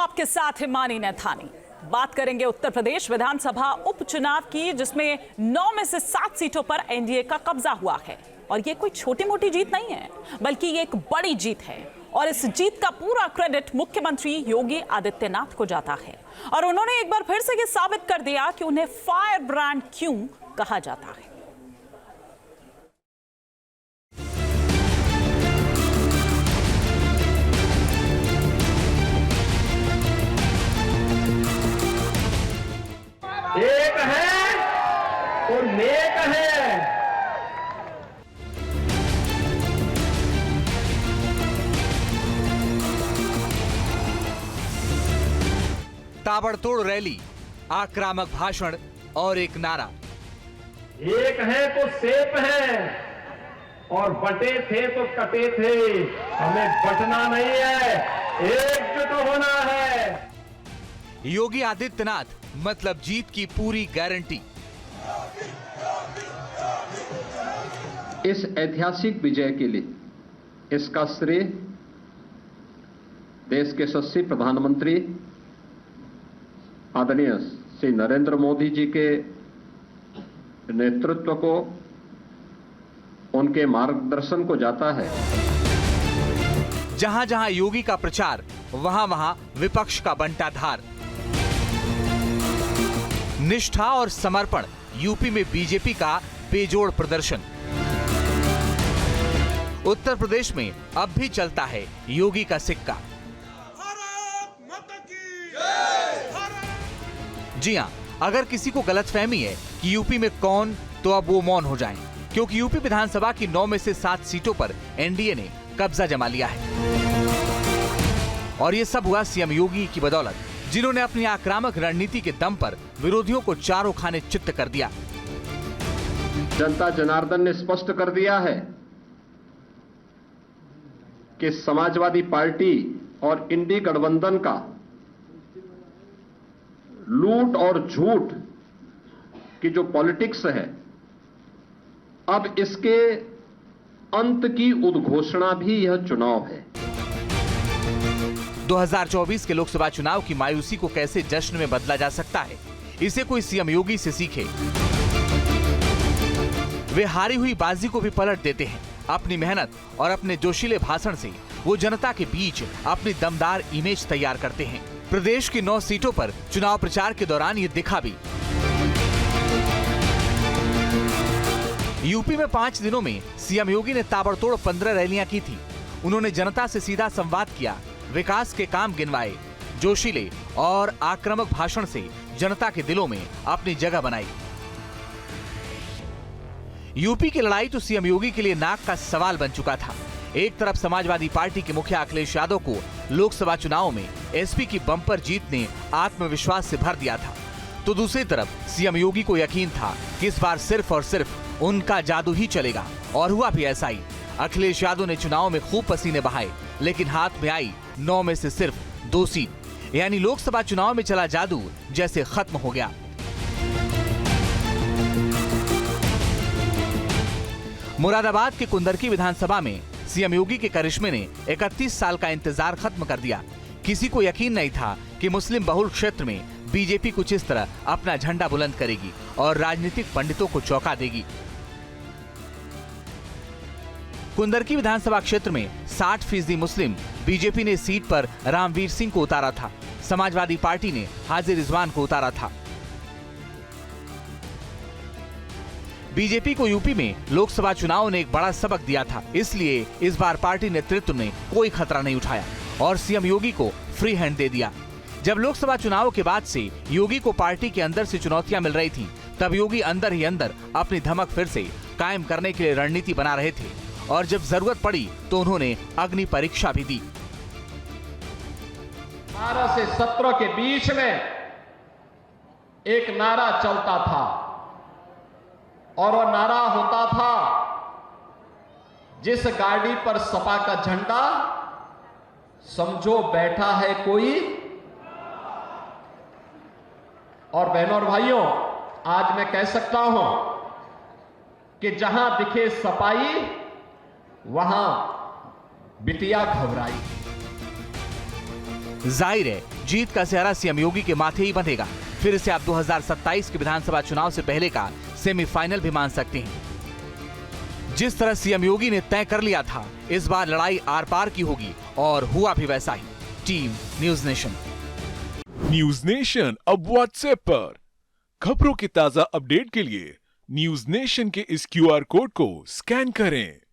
आपके साथ हिमानी नैथानी। बात करेंगे उत्तर प्रदेश विधानसभा उपचुनाव की, जिसमें 9 में से 7 सीटों पर एनडीए का कब्जा हुआ है। और ये कोई छोटी मोटी जीत नहीं है, बल्कि ये एक बड़ी जीत है। और इस जीत का पूरा क्रेडिट मुख्यमंत्री योगी आदित्यनाथ को जाता है। और उन्होंने एक बार फिर से ये साबित कर दिया कि उन्हें फायर ब्रांड क्यों कहा जाता है। एक है और नेक है। ताबड़तोड़ रैली, आक्रामक भाषण और एक नारा। एक है तो सेफ है और बटे थे तो कटे थे। हमें बटना नहीं है, एकजुट होना है। योगी आदित्यनाथ मतलब जीत की पूरी गारंटी। इस ऐतिहासिक विजय के लिए इसका श्रेय देश के यशस्वी प्रधानमंत्री आदरणीय श्री नरेंद्र मोदी जी के नेतृत्व को, उनके मार्गदर्शन को जाता है। जहां जहां योगी का प्रचार, वहां वहां विपक्ष का बंटाधार। निष्ठा और समर्पण, यूपी में बीजेपी का बेजोड़ प्रदर्शन। उत्तर प्रदेश में अब भी चलता है योगी का सिक्का। जी हां, अगर किसी को गलतफहमी है कि यूपी में कौन, तो अब वो मौन हो जाएं, क्योंकि यूपी विधानसभा की 9 में से 7 सीटों पर एनडीए ने कब्जा जमा लिया है। और ये सब हुआ सीएम योगी की बदौलत, जिन्होंने अपनी आक्रामक रणनीति के दम पर विरोधियों को चारों खाने चित्त कर दिया। जनता जनार्दन ने स्पष्ट कर दिया है कि समाजवादी पार्टी और इंडी गठबंधन का लूट और झूठ की जो पॉलिटिक्स है, अब इसके अंत की उद्घोषणा भी यह चुनाव है। 2024 के लोकसभा चुनाव की मायूसी को कैसे जश्न में बदला जा सकता है, इसे कोई सीएम योगी से सीखे। वे हारी हुई बाजी को भी पलट देते हैं। अपनी मेहनत और अपने जोशीले भाषण से वो जनता के बीच अपनी दमदार इमेज तैयार करते हैं। प्रदेश की 9 सीटों पर चुनाव प्रचार के दौरान ये दिखा भी। यूपी में 5 दिनों में सीएम योगी ने ताबड़तोड़ 15 रैलियां की थी। उन्होंने जनता से सीधा संवाद किया, विकास के काम गिनवाए, जोशीले और आक्रामक भाषण से जनता के दिलों में अपनी जगह बनाई। यूपी की लड़ाई तो सीएम योगी के लिए नाक का सवाल बन चुका था। एक तरफ समाजवादी पार्टी के मुखिया अखिलेश यादव को लोकसभा चुनाव में एसपी की बम्पर जीत ने आत्मविश्वास से भर दिया था, तो दूसरी तरफ सीएम योगी को यकीन था कि इस बार सिर्फ और सिर्फ उनका जादू ही चलेगा। और हुआ भी ऐसा ही। अखिलेश यादव ने चुनाव में खूब पसीने बहाए, लेकिन हाथ में आई 9 में से सिर्फ 2 सीट। यानी लोकसभा चुनाव में चला जादू जैसे खत्म हो गया। मुरादाबाद के कुंदरकी विधानसभा में सीएम योगी के करिश्मे ने 31 साल का इंतजार खत्म कर दिया। किसी को यकीन नहीं था कि मुस्लिम बहुल क्षेत्र में बीजेपी कुछ इस तरह अपना झंडा बुलंद करेगी और राजनीतिक पंडितों को चौंका देगी। कुंदरकी विधानसभा क्षेत्र में 60% मुस्लिम बीजेपी ने सीट पर रामवीर सिंह को उतारा था। समाजवादी पार्टी ने हाजी रिजवान को उतारा था। बीजेपी को यूपी में लोकसभा चुनाव ने एक बड़ा सबक दिया था, इसलिए इस बार पार्टी नेतृत्व ने कोई खतरा नहीं उठाया और सीएम योगी को फ्री हैंड दे दिया। जब लोकसभा चुनाव के बाद से योगी को पार्टी के अंदर से चुनौतियां मिल रही थी, तब योगी अंदर ही अंदर अपनी धमक फिर से कायम करने के लिए रणनीति बना रहे थे। और जब जरूरत पड़ी तो उन्होंने अग्नि परीक्षा भी दी। 12 से 17 के बीच में एक नारा चलता था और वह नारा होता था, जिस गाड़ी पर सपा का झंडा, समझो बैठा है कोई। और बहनों और भाइयों, आज मैं कह सकता हूं कि जहां दिखे सपाई, वहां बिटिया घबराई। जाहिर है जीत का सेहरा सीएम योगी के माथे ही बंधेगा। फिर से आप 2027 के विधानसभा चुनाव से पहले का सेमीफाइनल भी मान सकते हैं। जिस तरह सीएम योगी ने तय कर लिया था, इस बार लड़ाई आर पार की होगी और हुआ भी वैसा ही। Team News Nation. News Nation अब व्हाट्सएप पर खबरों की ताजा अपडेट के लिए न्यूज नेशन के इस QR कोड को स्कैन करें